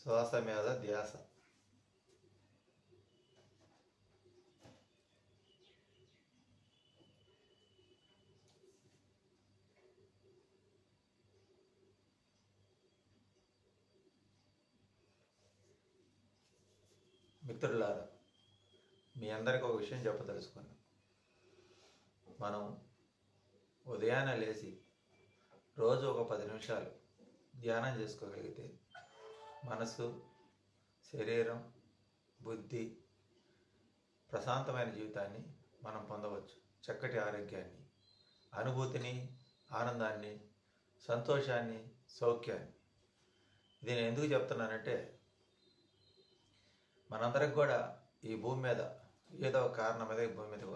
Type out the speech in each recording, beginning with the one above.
శ్వాస మీద ధ్యాస. మిత్రులారా, మీ అందరికీ ఒక విషయం చెప్పదలుచుకున్నాను. మనం ఉదయాన్నే లేచి రోజు ఒక 10 నిమిషాలు ధ్యానం చేసుకోగలిగితే మనసు, శరీరం, బుద్ధి ప్రశాంతమైన జీవితాన్ని మనం పొందవచ్చు. చక్కటి ఆరోగ్యాన్ని, అనుభూతిని, ఆనందాన్ని, సంతోషాన్ని, సౌఖ్యాన్ని. ఇది నేను ఎందుకు చెప్తున్నానంటే, మనందరికి కూడా ఈ భూమి మీద ఏదో ఒక కారణం మీద ఈ భూమి మీదకి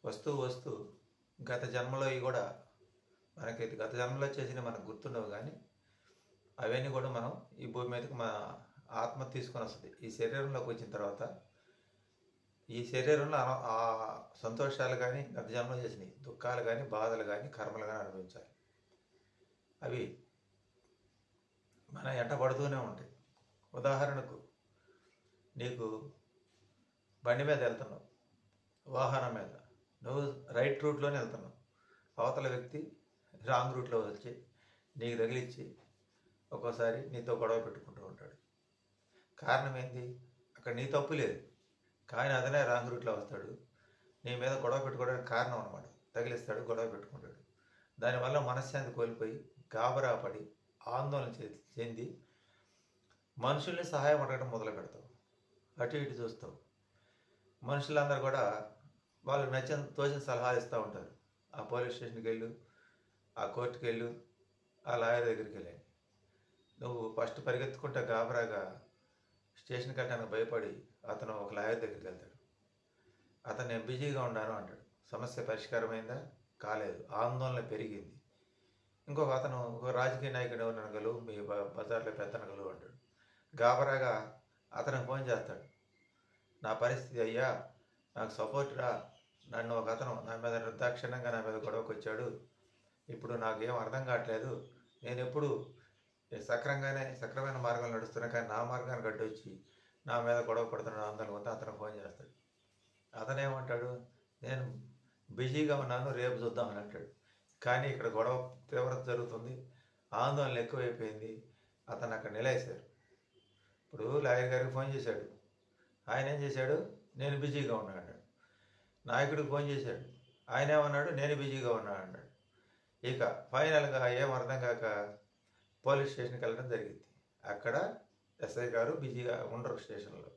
వస్తూ గత జన్మలో కూడా మనకి గత జన్మలో చేసిన మనకు గుర్తుండవు, కానీ అవన్నీ కూడా మనం ఈ భూమి మీదకి మన ఆత్మ తీసుకొని వస్తుంది. ఈ శరీరంలోకి వచ్చిన తర్వాత ఈ శరీరంలో ఆ సంతోషాలు కానీ, గత జన్మలో చేసినవి దుఃఖాలు కానీ, బాధలు కానీ, కర్మలు కానీ అనుభవించాలి. అవి మన ఎంట పడుతూనే ఉంటాయి. ఉదాహరణకు, నీకు బండి మీద వెళ్తున్నావు, వాహనం మీద నువ్వు రైట్ రూట్లోనే వెళ్తున్నావు, అవతల వ్యక్తి రాంగ్ రూట్లో వచ్చి నీకు తగిలిచ్చి ఒక్కోసారి నీతో గొడవ పెట్టుకుంటూ ఉంటాడు. కారణం ఏంటి? అక్కడ నీ తప్పు లేదు, కానీ అతనే రాంగ్ రూట్లో వస్తాడు, నీ మీద గొడవ పెట్టుకోవడానికి కారణం అనమాట. తగిలిస్తాడు, గొడవ పెట్టుకుంటాడు. దానివల్ల మనశ్శాంతి కోల్పోయి గాబరా పడి ఆందోళన చెంది మనుషుల్ని సహాయం అడగడం మొదలు పెడతావు. అటు ఇటు చూస్తావు. మనుషులందరూ కూడా వాళ్ళకి నచ్చిన తోచిన సలహాలు ఇస్తూ ఉంటారు. ఆ పోలీస్ స్టేషన్కి వెళ్ళు, ఆ కోర్టుకి వెళ్ళు, ఆ లాయర్ దగ్గరికి వెళ్ళాను. నువ్వు ఫస్ట్ పరిగెత్తుకుంటే గాబరాగా స్టేషన్కి వెళ్ళడానికి భయపడి అతను ఒక లాయర్ దగ్గరికి వెళ్తాడు. అతను నేను బిజీగా ఉన్నాను అంటాడు. సమస్య పరిష్కారమైందా? కాలేదు, ఆందోళన పెరిగింది. ఇంకొక అతను ఒక రాజకీయ నాయకుడు ఎవరనగలు, మీ బజార్లో పెద్దనగలు అంటాడు. గాబరాగా అతనికి ఫోన్ చేస్తాడు. నా పరిస్థితి అయ్యా, నాకు సపోర్ట్ రా, నన్ను ఒక అతను నా మీద నిర్దాక్షిణ్యంగా నా మీద గొడవకు వచ్చాడు, ఇప్పుడు నాకేం అర్థం కావట్లేదు, నేను ఎప్పుడు సక్రమైన మార్గంలో నడుస్తున్నా, కానీ నా మార్గాన్ని గడ్డొచ్చి నా మీద గొడవ పడుతున్నాడు ఆందోళన కొంత అతను ఫోన్ చేస్తాడు. అతనేమంటాడు, నేను బిజీగా ఉన్నాను, రేపు చూద్దామని అంటాడు. కానీ ఇక్కడ గొడవ తీవ్రత జరుగుతుంది, ఆందోళన ఎక్కువైపోయింది, అతను అక్కడ నిలేశారు. ఇప్పుడు లాయర్ గారికి ఫోన్ చేశాడు. ఆయన ఏం చేశాడు? నేను బిజీగా ఉన్నాను అన్నాడు. నాయకుడికి ఫోన్ చేశాడు. ఆయన ఏమన్నాడు? నేను బిజీగా ఉన్నాను అన్నాడు. ఇక ఫైనల్గా ఏం అర్థం కాక పోలీస్ స్టేషన్కి వెళ్ళడం జరిగింది. అక్కడ ఎస్ఐ గారు బిజీగా ఉండరు స్టేషన్లో.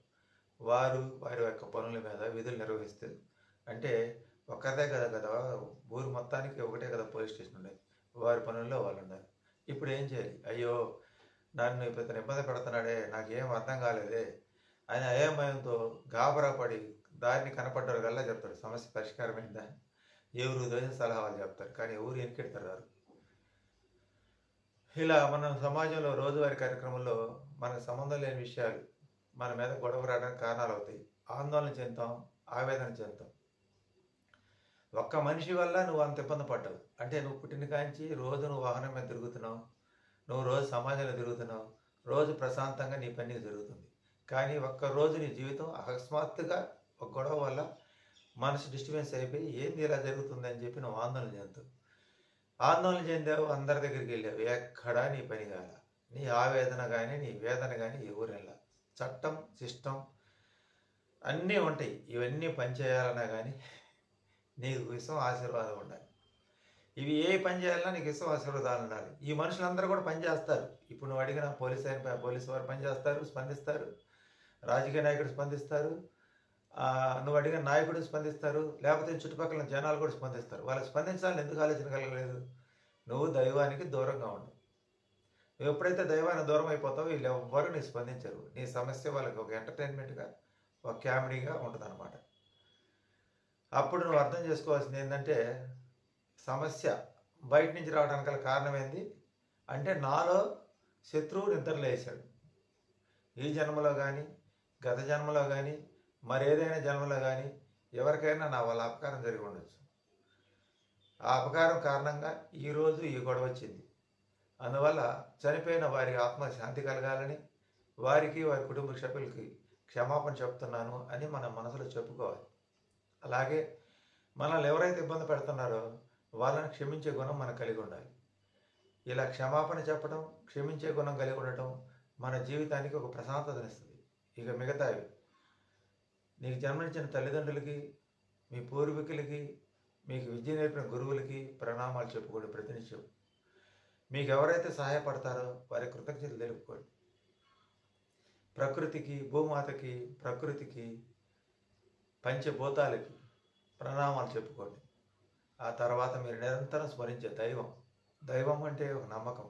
వారి యొక్క పనుల మీద విధులు నిర్వహిస్తూ, అంటే ఒక్కదే కదా ఊరు మొత్తానికి ఒకటే కదా పోలీస్ స్టేషన్ ఉండేది, వారి పనుల్లో వాళ్ళు ఉన్నారు. ఇప్పుడు ఏం చేయాలి? అయ్యో, నన్ను ఇతను ఇబ్బంది పెడుతున్నాడే, నాకేం అర్థం కాలేదే ఆయన అయోమయంతో గాబరా పడి దారిని కనపడ్డారు కల్లా చెప్తాడు సమస్య పరిష్కారమైందా. ఎవరు దోచిన సలహాలు చెప్తారు, కానీ ఎవరు వెనకెడతారు. ఇలా మన సమాజంలో రోజువారీ కార్యక్రమంలో మనకు సంబంధం లేని విషయాలు మన మీద గొడవ రావడానికి కారణాలు అవుతాయి. ఆందోళన చెందుతాం, ఆవేదన చెందుతాం. ఒక్క మనిషి వల్ల నువ్వు అంత ఇబ్బంది పడ్డావు అంటే, నువ్వు పుట్టిన కాంచి రోజు నువ్వు వాహనం మీద తిరుగుతున్నావు, నువ్వు రోజు సమాజంలో తిరుగుతున్నావు, రోజు ప్రశాంతంగా నీ పని జరుగుతుంది. కానీ ఒక్కరోజు నీ జీవితం అకస్మాత్తుగా ఒక గొడవ వల్ల మనసు డిస్టర్బెన్స్ అయిపోయి ఏంది ఇలా జరుగుతుందని చెప్పి నువ్వు ఆందోళన చెందుతావు. ఆందోళన చెందావు, అందరి దగ్గరికి వెళ్ళావు, ఎక్కడా నీ పని కాల. నీ ఆవేదన కానీ, నీ వేదన కానీ ఎవరెళ్ళ. చట్టం, సిస్టమ్ అన్నీ ఉంటాయి. ఇవన్నీ పనిచేయాలన్నా కానీ నీకు విషయం ఆశీర్వాదం ఉండాలి. ఇవి ఏ పని చేయాలన్నా నీకు ఇష్టం ఆశీర్వాదాలు ఉండాలి. ఈ మనుషులందరూ కూడా పనిచేస్తారు. ఇప్పుడు నువ్వు అడిగిన పోలీసు వారు పనిచేస్తారు, స్పందిస్తారు. రాజకీయ నాయకుడు స్పందిస్తారు, నువ్వు అడిగిన నాయకుడు స్పందిస్తారు, లేకపోతే చుట్టుపక్కల జనాలు కూడా స్పందిస్తారు. వాళ్ళకి స్పందించాలని ఎందుకు ఆలోచన కలగలేదు? నువ్వు దైవానికి దూరంగా ఉండు. నువ్వు ఎప్పుడైతే దైవానికి దూరం అయిపోతావో వీళ్ళు ఎవ్వరూ నీకు స్పందించరు. నీ సమస్య వాళ్ళకి ఒక ఎంటర్టైన్మెంట్గా, ఒక కామెడీగా ఉంటుంది అన్నమాట. అప్పుడు నువ్వు అర్థం చేసుకోవాల్సింది ఏంటంటే, సమస్య బయట నుంచి రావడానికి గల కారణం ఏంది అంటే, నాలో శత్రువు నిద్రలేసాడు. ఈ జన్మలో కానీ, గత జన్మలో కానీ, మరేదైనా జన్మలో కానీ ఎవరికైనా నా వాళ్ళ అపకారం జరిగి ఉండొచ్చు. ఆ అపకారం కారణంగా ఈరోజు ఈ గొడవ వచ్చింది. అందువల్ల చనిపోయిన వారి ఆత్మ శాంతి కలగాలని, వారికి వారి కుటుంబ సభ్యులకి క్షమాపణ చెప్తున్నాను అని మన మనసులో చెప్పుకోవాలి. అలాగే మనల్ని ఎవరైతే ఇబ్బంది పెడుతున్నారో వాళ్ళని క్షమించే గుణం మనకు కలిగి ఉండాలి. ఇలా క్షమాపణ చెప్పడం, క్షమించే గుణం కలిగి ఉండటం మన జీవితానికి ఒక ప్రశాంతతనిస్తుంది. ఇక మిగతావి నీకు జన్మనిచ్చిన తల్లిదండ్రులకి, మీ పూర్వీకులకి, మీకు విద్య నేర్పిన గురువులకి ప్రణామాలు చెప్పుకోండి ప్రతినిత్యం. మీకు ఎవరైతే సహాయపడతారో వారి కృతజ్ఞతలు తెలుపుకోండి. ప్రకృతికి, భూమాతకి, ప్రకృతికి, పంచభూతాలకి ప్రణామాలు చెప్పుకోండి. ఆ తర్వాత మీరు నిరంతరం స్మరించే దైవం అంటే ఒక నమ్మకం.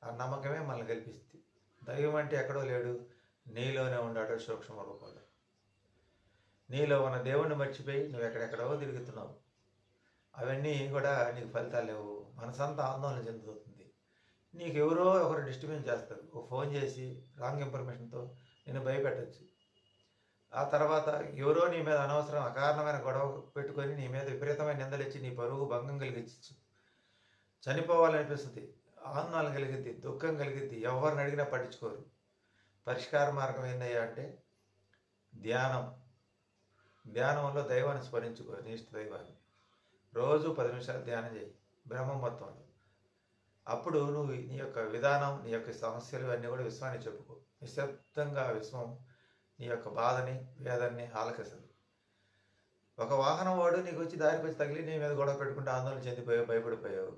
ఆ నమ్మకమే మనల్ని గెలిపిస్తుంది. దైవం అంటే ఎక్కడో లేడు, నీలోనే ఉన్నాడు సూక్ష్మ రూపంలో. నీలో ఉన్న దేవుణ్ణి మర్చిపోయి నువ్వు ఎక్కడెక్కడో తిరుగుతున్నావు. అవన్నీ కూడా నీకు ఫలితాలు లేవు. మనసంతా ఆందోళన చెందుతుంది. నీకు ఎవరో ఒకరు డిస్టర్బెన్స్ చేస్తారు. ఒక ఫోన్ చేసి రాంగ్ ఇన్ఫర్మేషన్తో నేను భయపెట్టచ్చు. ఆ తర్వాత ఎవరో నీ మీద అనవసరం అకారణమైన గొడవ పెట్టుకొని నీ మీద విపరీతమైన నిందలిచ్చి నీ పరువు భంగం కలిగించచ్చు. చనిపోవాలనిపిస్తుంది, ఆందోళన కలిగిద్ది, దుఃఖం కలిగిద్ది. ఎవరిని అడిగినా పట్టించుకోరు. పరిష్కార మార్గం ఏందయ్యా అంటే ధ్యానంలో దైవాన్ని స్మరించుకో. నీ ఇష్ట దైవాన్ని రోజు 10 నిమిషాలు ధ్యానం చేయి బ్రహ్మం మొత్తంలో. అప్పుడు నువ్వు నీ యొక్క విధానం, నీ యొక్క సమస్యలు అన్నీ కూడా విశ్వాన్ని చెప్పుకో. నిశ్శబ్దంగా విశ్వం నీ యొక్క బాధని, వేదన్ని ఆలకిస్తుంది. ఒక వాహనం వాడు నీకు వచ్చి దారికి వచ్చి తగిలి నీ మీద గొడవ పెట్టుకుంటే ఆందోళన చెందిపోయావు, భయపడిపోయావు.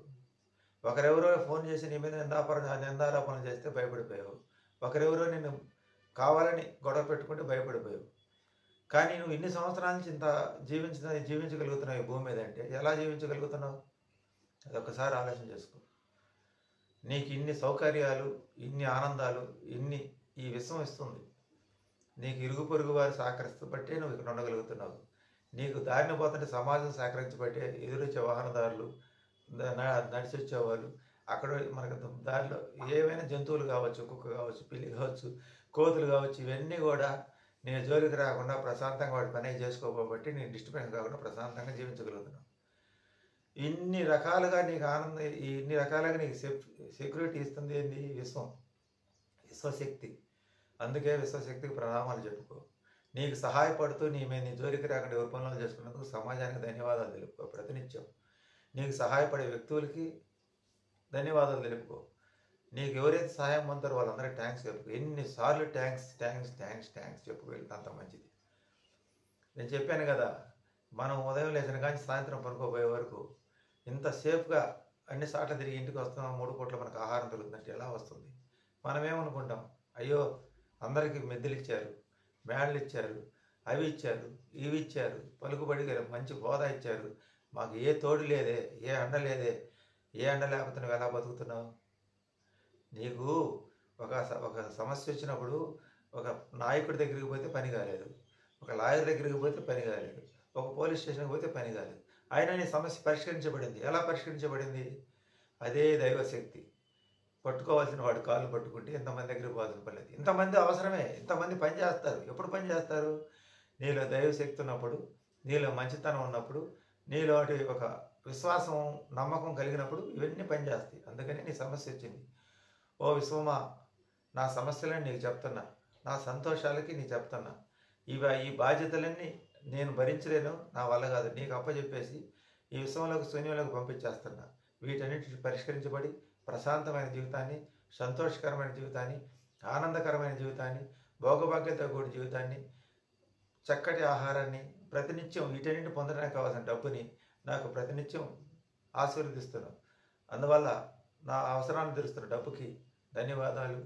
ఒకరెవరో ఫోన్ చేసి నీ మీద నిందారోపణలు చేస్తే భయపడిపోయావు. ఒకరెవరో నిన్ను కావాలని గొడవ పెట్టుకుంటే భయపడిపోయావు. కానీ నువ్వు ఇన్ని సంవత్సరాల నుంచి ఇంత జీవించగలుగుతున్నావు ఈ భూమి మీద అంటే ఎలా జీవించగలుగుతున్నావు? అదొకసారి ఆలోచన చేసుకో. నీకు ఇన్ని సౌకర్యాలు, ఇన్ని ఆనందాలు, ఈ విశ్వం ఇస్తుంది. నీకు ఇరుగు పొరుగు వారు సహకరిస్తబట్టే నువ్వు ఇక్కడ ఉండగలుగుతున్నావు. నీకు దారిని పోతుంటే సమాజం సహకరించబట్టే ఎదురొచ్చే వాహనదారులు, నడిచి వచ్చేవాళ్ళు, అక్కడ మనకు దారిలో ఏవైనా జంతువులు కావచ్చు, కుక్క కావచ్చు, పిల్లి కావచ్చు, కోతులు కావచ్చు, ఇవన్నీ కూడా నేను జోలికి రాకుండా ప్రశాంతంగా వాటి పని చేసుకోబట్టి నేను డిస్టర్బెన్స్ కాకుండా ప్రశాంతంగా జీవించగలుగుతున్నాను. ఇన్ని రకాలుగా నీకు ఇన్ని రకాలుగా నీకు సెక్యూరిటీ ఇస్తుంది ఏంది? విశ్వశక్తి. అందుకే విశ్వశక్తికి ప్రణామాలు చెప్పుకో. నీకు సహాయపడుతూ నీ జోలికి రాకుండా ఎవరి పనులు చేసుకున్నందుకు సమాజానికి ధన్యవాదాలు తెలుపుకో. ప్రతినిత్యం నీకు సహాయపడే వ్యక్తులకి ధన్యవాదాలు తెలుపుకో. నీకు ఎవరైతే సహాయం పొందుతారో వాళ్ళందరికీ థ్యాంక్స్ చెప్పుకో. ఎన్నిసార్లు థ్యాంక్స్ చెప్పుకో, అంత మంచిది. నేను చెప్పాను కదా, మనం ఉదయం లేచిన కానీ సాయంత్రం పనుకోబోయే వరకు ఇంత సేఫ్గా అన్ని సార్లు తిరిగి ఇంటికి వస్తున్నాం, 3 పూట్ల మనకు ఆహారం దొరుకుతుందంటే ఎలా వస్తుంది? మనం ఏమనుకుంటాం, అయ్యో అందరికీ మెద్దెలు ఇచ్చారు, మేడలు ఇచ్చారు, అవి ఇచ్చారు, ఇవి ఇచ్చారు, పలుకుబడి మంచి హోదా ఇచ్చారు, మాకు ఏ తోడు లేదే, ఏ అండ లేదే. ఏ అండ లేకపోతే నువ్వు ఎలా బతుకుతున్నావు? నీకు ఒక సమస్య వచ్చినప్పుడు ఒక నాయకుడి దగ్గరికి పోతే పని కాలేదు, ఒక లాయర్ దగ్గరికి పోతే పని కాలేదు, ఒక పోలీస్ స్టేషన్కి పోతే పని కాలేదు. అయినా నీ సమస్య పరిష్కరించబడింది. ఎలా పరిష్కరించబడింది? అదే దైవశక్తి. పట్టుకోవాల్సిన వాడు కాళ్ళు పట్టుకుంటే ఇంతమంది దగ్గర పోవాల్సిన పర్లేదు. ఇంతమంది అవసరమే, ఇంతమంది పని చేస్తారు. ఎప్పుడు పని చేస్తారు? నీలో దైవశక్తి ఉన్నప్పుడు, నీలో మంచితనం ఉన్నప్పుడు, నీలో ఒక విశ్వాసం, నమ్మకం కలిగినప్పుడు ఇవన్నీ పనిచేస్తాయి. అందుకని నీ సమస్య వచ్చింది. ఓ విశ్వమా, నా సమస్యలని నీకు చెప్తున్నా, నా సంతోషాలకి నీకు చెప్తున్నా, ఈ బాధ్యతలన్నీ నేను భరించలేను, నా వల్ల కాదు, నీకు అప్పచెప్పేసి ఈ విశ్వంలోకి, శూన్యంలోకి పంపించేస్తున్నా. వీటన్నిటిని పరిష్కరించబడి ప్రశాంతమైన జీవితాన్ని, సంతోషకరమైన జీవితాన్ని, ఆనందకరమైన జీవితాన్ని, భోగభాగ్యత కూడిన జీవితాన్ని, చక్కటి ఆహారాన్ని, ప్రతినిత్యం వీటన్నింటి పొందడానికి కావాల్సిన డబ్బుని నాకు ప్రతినిత్యం ఆశీర్వదిస్తున్నాను. అందువల్ల నా అవసరాన్ని తీరుస్తున్న డబ్బుకి ధన్యవాదాలు,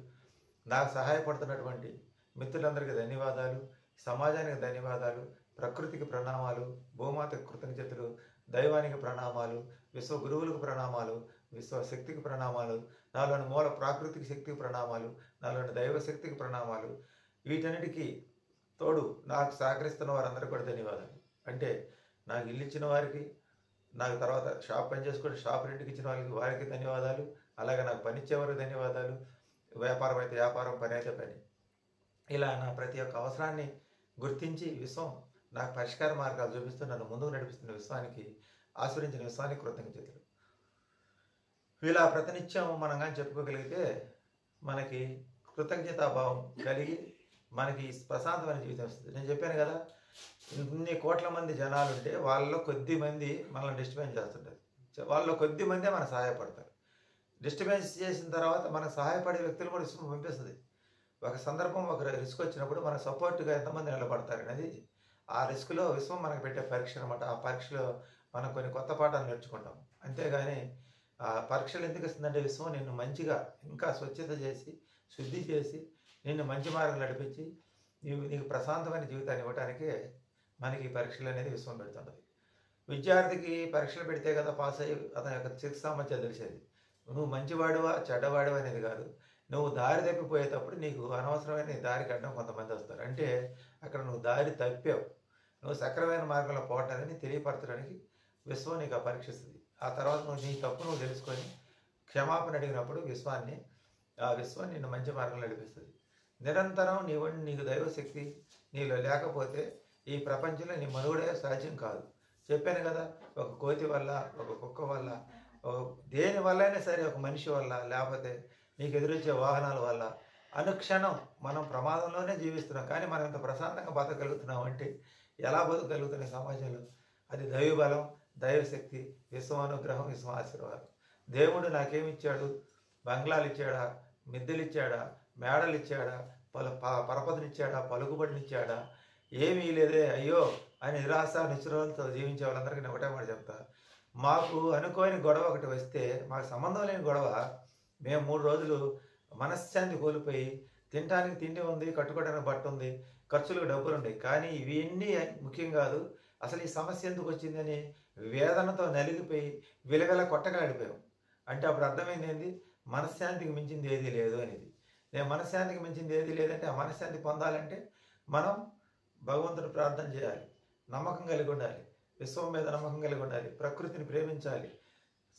నాకు సహాయపడుతున్నటువంటి మిత్రులందరికీ ధన్యవాదాలు, సమాజానికి ధన్యవాదాలు, ప్రకృతికి ప్రణామాలు, భూమాతకు కృతజ్ఞతలు, దైవానికి ప్రణామాలు, విశ్వ గురువులకు ప్రణామాలు, విశ్వశక్తికి ప్రణామాలు, నాలోని మూల ప్రాకృతిక శక్తికి ప్రణామాలు, నాలోని దైవశక్తికి ప్రణామాలు. వీటన్నిటికీ తోడు నాకు సహకరిస్తున్న వారందరికీ కూడా ధన్యవాదాలు. అంటే నాకు ఇల్లు ఇచ్చిన వారికి, నాకు తర్వాత షాప్ పని చేసుకుని షాప్ రెంట్కి ఇచ్చిన వారికి ధన్యవాదాలు, అలాగే నాకు పని ఇచ్చేవారికి ధన్యవాదాలు, వ్యాపారం అయితే వ్యాపారం, పని అయితే పని. ఇలా నా ప్రతి ఒక్క అవసరాన్ని గుర్తించి విశ్వం నాకు పరిష్కార మార్గాలు చూపిస్తూ నన్ను ముందుకు నడిపిస్తున్న విశ్వానికి, ఆశ్రయించిన విశ్వానికి కృతజ్ఞతలు. ఇలా ప్రతినిత్యం మనం కానీ చెప్పుకోగలిగితే మనకి కృతజ్ఞతాభావం కలిగి మనకి ప్రశాంతమైన జీవితం వస్తుంది. నేను చెప్పాను కదా, ఇన్ని కోట్ల మంది జనాలు ఉంటే వాళ్ళలో కొద్ది మంది మనల్ని డిస్టర్బెన్స్ చేస్తుంటారు, వాళ్ళలో కొద్ది మందే మనకు సహాయపడతారు. డిస్టర్బెన్స్ చేసిన తర్వాత మనకు సహాయపడే వ్యక్తులు కూడా విశ్వం పంపిస్తుంది. ఒక సందర్భం, ఒక రిస్క్ వచ్చినప్పుడు మనకు సపోర్ట్గా ఎంతమంది నిలబడతారు అనేది ఆ రిస్క్లో విశ్వం మనకు పెట్టే పరీక్ష అనమాట. ఆ పరీక్షలో మనం కొన్ని కొత్త పాఠాలు నేర్చుకుంటాం. అంతేగాని ఆ పరీక్షలు ఎందుకు ఇస్తుందంటే విశ్వం నిన్ను మంచిగా ఇంకా స్వచ్ఛత చేసి శుద్ధి చేసి నిన్ను మంచి మార్గం నడిపించి నీకు ప్రశాంతమైన జీవితాన్ని ఇవ్వడానికే మనకి ఈ పరీక్షలు అనేది విశ్వం పెడుతుంటుంది. విద్యార్థికి పరీక్షలు పెడితే కదా పాస్ అయ్యి అతని యొక్క శక్తి సామర్థ్యాలు తెలిసేది. నువ్వు మంచివాడివా చెడ్డవాడివా అనేది కాదు, నువ్వు దారి తప్పిపోయేటప్పుడు నీకు అనవసరమైన దారికి అడ్డం కొంతమంది వస్తారు. అంటే అక్కడ నువ్వు దారి తప్పావు, నువ్వు సక్రమైన మార్గంలో పోవటానికి తెలియపరచడానికి విశ్వం నీకు ఆ పరీక్షిస్తుంది. ఆ తర్వాత నువ్వు నీ తప్పు నువ్వు తెలుసుకొని క్షమాపణ అడిగినప్పుడు ఆ విశ్వం నిన్ను మంచి మార్గంలో నడిపిస్తుంది. నిరంతరం నీకు దైవశక్తి నీలో లేకపోతే ఈ ప్రపంచంలో నీ మనుగడే సాధ్యం కాదు. చెప్పాను కదా, ఒక కోతి వల్ల, ఒక కుక్క వల్ల, దేని వల్ల అయినా సరే, ఒక మనిషి వల్ల, లేకపోతే నీకు ఎదురొచ్చే వాహనాల వల్ల అనుక్షణం మనం ప్రమాదంలోనే జీవిస్తున్నాం. కానీ మనం ఇంత ప్రశాంతంగా బతకగలుగుతున్నాం అంటే ఎలా బతకగలుగుతున్నాయి సమాజంలో? అది దైవబలం, దైవశక్తి, విశ్వం అనుగ్రహం, విశ్వం ఆశీర్వాదం. దేవుడు నాకేమిచ్చాడు? బంగ్లాలు ఇచ్చాడా? మిద్దెలు ఇచ్చాడా? మేడలు ఇచ్చాడా? పరపతినిచ్చాడా? పలుకుబడినిచ్చాడా? ఏమీ లేదే అయ్యో అని నిరాశ నిశ్చలతో జీవించే వాళ్ళందరికీ నేను ఒకటే మాట చెప్తా. మాకు అనుకోని గొడవ ఒకటి వస్తే, మాకు సంబంధం లేని గొడవ, మేము 3 రోజులు మనశ్శాంతి కోల్పోయి తినడానికి తిండి ఉంది, కట్టుకోవడానికి బట్ట ఉంది, ఖర్చులకు డబ్బులు ఉన్నాయి, కానీ ఇవన్నీ ముఖ్యం కాదు, అసలు ఈ సమస్య ఎందుకు వచ్చిందని వేదనతో నలిగిపోయి విలవిల కొట్టగలిగిపోయాం. అంటే అప్పుడు అర్థమైంది ఏంది? మనశ్శాంతికి మించింది ఏదీ లేదు అనేది. నేను మనశ్శాంతికి మించింది ఏదీ లేదంటే ఆ మనశ్శాంతి పొందాలంటే మనం భగవంతుడు ప్రార్థన చేయాలి, నమ్మకం కలిగి ఉండాలి, విశ్వం మీద నమ్మకం కలిగి ఉండాలి, ప్రకృతిని ప్రేమించాలి.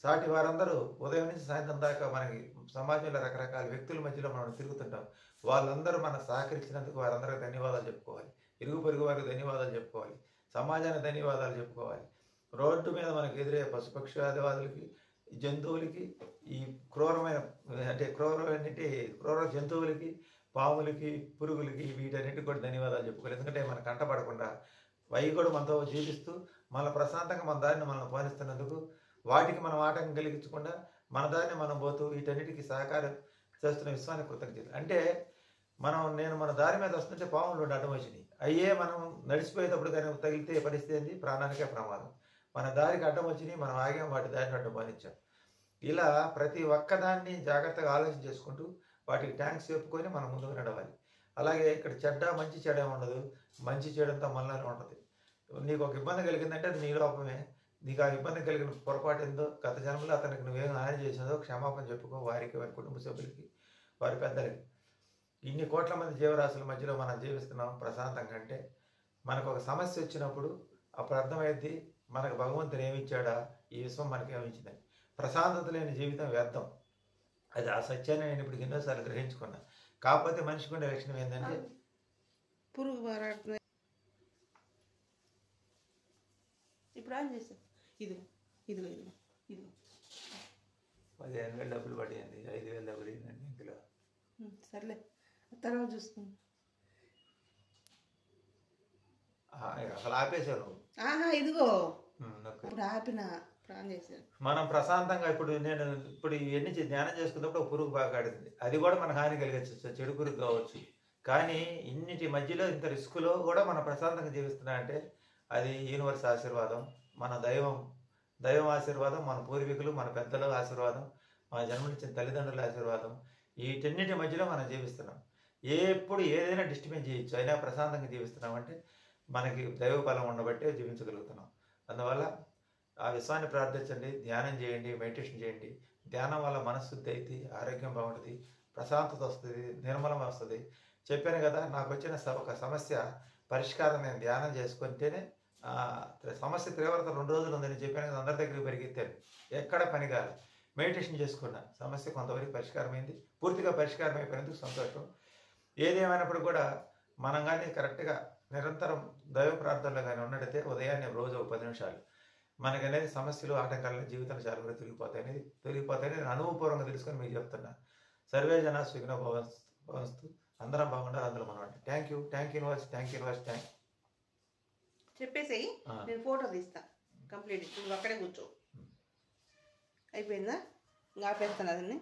సాటి వారందరూ ఉదయం నుంచి సాయంత్రం దాకా మనకి సమాజంలో రకరకాల వ్యక్తుల మధ్యలో మనం తిరుగుతుంటాం. వాళ్ళందరూ మనకు సహకరించినందుకు వారందరికీ ధన్యవాదాలు చెప్పుకోవాలి, ఇరుగు పొరుగు వారికి ధన్యవాదాలు చెప్పుకోవాలి, సమాజానికి ధన్యవాదాలు చెప్పుకోవాలి. రోడ్డు మీద మనకు ఎదురే పశుపక్షాదివాదులకి, జంతువులకి, ఈ క్రూర జంతువులకి, పాములకి, పురుగులకి, వీటన్నిటికి కూడా ధన్యవాదాలు చెప్పుకోవాలి. ఎందుకంటే మన కంటపడకుండా అవి కూడా మనతో జీవిస్తూ మన ప్రశాంతంగా మన దారిని మనం పాలిస్తున్నందుకు వాటికి మనం ఆటంకం కలిగించకుండా మన దారిని మనం పోతూ వీటన్నిటికీ సహకారం చేస్తున్న విశ్వానికి కృతజ్ఞత. అంటే నేను మన దారి మీద వస్తుంటే పాములు అడ్డం వచ్చినాయి, అయ్యే మనం నడిచిపోయేటప్పుడు కానీ తగిలితే పరిస్థితి ఏంటి? ప్రాణానికే ప్రమాదం. మన దారికి అడ్డం వచ్చినాయి, మనం ఆగాం, వాటి దారిని అడ్డం పాలించాం. ఇలా ప్రతి ఒక్కదాన్ని జాగ్రత్తగా ఆలోచన చేసుకుంటూ వాటికి ట్యాంక్స్ చెప్పుకొని మనం ముందుకు నడవాలి. అలాగే ఇక్కడ మంచి చెడ్డ ఉండదు, మంచి చెడంతా మనలోనే ఉంటుంది. నీకు ఒక ఇబ్బంది కలిగిందంటే అది నీ లోపమే. నీకు ఆ ఇబ్బంది కలిగిన పొరపాటు ఏందో, గత జన్మలో అతనికి నువ్వేం హాని చేసిందో క్షమాపణ చెప్పుకో, వారికి, వారి కుటుంబ సభ్యులకి, వారి పెద్దలకి. ఇన్ని కోట్ల మంది జీవరాశుల మధ్యలో మనం జీవిస్తున్నాం ప్రశాంతంగా. అంటే మనకు ఒక సమస్య వచ్చినప్పుడు అప్పుడు అర్థమైద్ది మనకు భగవంతుడు ఏమిచ్చాడా, ఈ విశ్వం మనకేమిచ్చిందని. ప్రశాంతత లేని జీవితం వ్యర్థం. అది ఆ సత్యాన్ని నేను ఇప్పుడు ఎన్నోసార్లు గ్రహించుకున్నా. కాకపోతే మనిషికి ఉండే లక్షణం ఏంటంటే పురుగు బారాడుతుంది. ఇప్పుడు ఏం చేసాం? ఇదిగో 15,000 డబ్బులు పడింది, 5,000 డబ్బులు అయిందండి ఇందులో. సర్లే, తర్వాత చూసుకుందాం. అసలు ఆపేశారు. ఇదిగో ఇప్పుడు ఆపిన ప్రాణం చేశారు. మనం ప్రశాంతంగా ఇప్పుడు ఇవన్నీ ధ్యానం చేసుకున్నప్పుడు ఒక పురుగు బాగా ఆడుతుంది, అది కూడా మనకు హాని కలిగచ్చు, చెడు పురుగు కావచ్చు. కానీ ఇన్నిటి మధ్యలో ఇంత రిస్కులో కూడా మనం ప్రశాంతంగా జీవిస్తున్నా అంటే అది యూనివర్స్ ఆశీర్వాదం, మన దైవం ఆశీర్వాదం, మన పూర్వీకులు, మన పెద్దల ఆశీర్వాదం, మన జన్మనిచ్చిన తల్లిదండ్రుల ఆశీర్వాదం. వీటన్నిటి మధ్యలో మనం జీవిస్తున్నాం. ఎప్పుడు ఏదైనా డిస్టర్బెన్స్ చేయొచ్చు, అయినా ప్రశాంతంగా జీవిస్తున్నాం అంటే మనకి దైవ బలం ఉండబట్టే జీవించగలుగుతున్నాం. అందువల్ల ఆ విశ్వాన్ని ప్రార్థించండి, ధ్యానం చేయండి, మెడిటేషన్ చేయండి. ధ్యానం వల్ల మనశ్శుద్ధి అయితే ఆరోగ్యం బాగుంటుంది, ప్రశాంతత వస్తుంది, నిర్మలం వస్తుంది. చెప్పాను కదా, నాకు వచ్చిన ఒక సమస్య పరిష్కారం నేను ధ్యానం చేసుకుంటేనే. సమస్య తీవ్రత 2 రోజులు ఉందని చెప్పాను కదా, అందరి దగ్గరికి పరిగెత్తాను, ఎక్కడ పని కాదు. మెడిటేషన్ చేసుకున్నా, సమస్య కొంతవరకు పరిష్కారమైంది, పూర్తిగా పరిష్కారం అయిపోయినందుకు సంతోషం. ఏదేమైనప్పుడు కూడా మనం కానీ కరెక్ట్గా నిరంతరం దైవ ప్రార్థనలో కానీ ఉన్నట్టయితే ఉదయాన్నే రోజు 10 నిమిషాలు మనకనేది సమస్యలు ఆటంకాలు జీవితంలో చాలా కూడా తొలగిపోతాయని నేను అనుభవపూర్వకంగా తెలుసుకొని మీకు చెప్తున్నా. సర్వే జన సుఖినో భవంతు. అందరం బాగుండాలి, అందులో మనం. Thank you universe. చెప్పేసేయి, నేను ఫోటో తీస్తా కంప్లీట్. నువ్వు అక్కడే కూర్చో. అయిపోయిందా? ఇంకా ఆపేస్తాను అదన్నీ.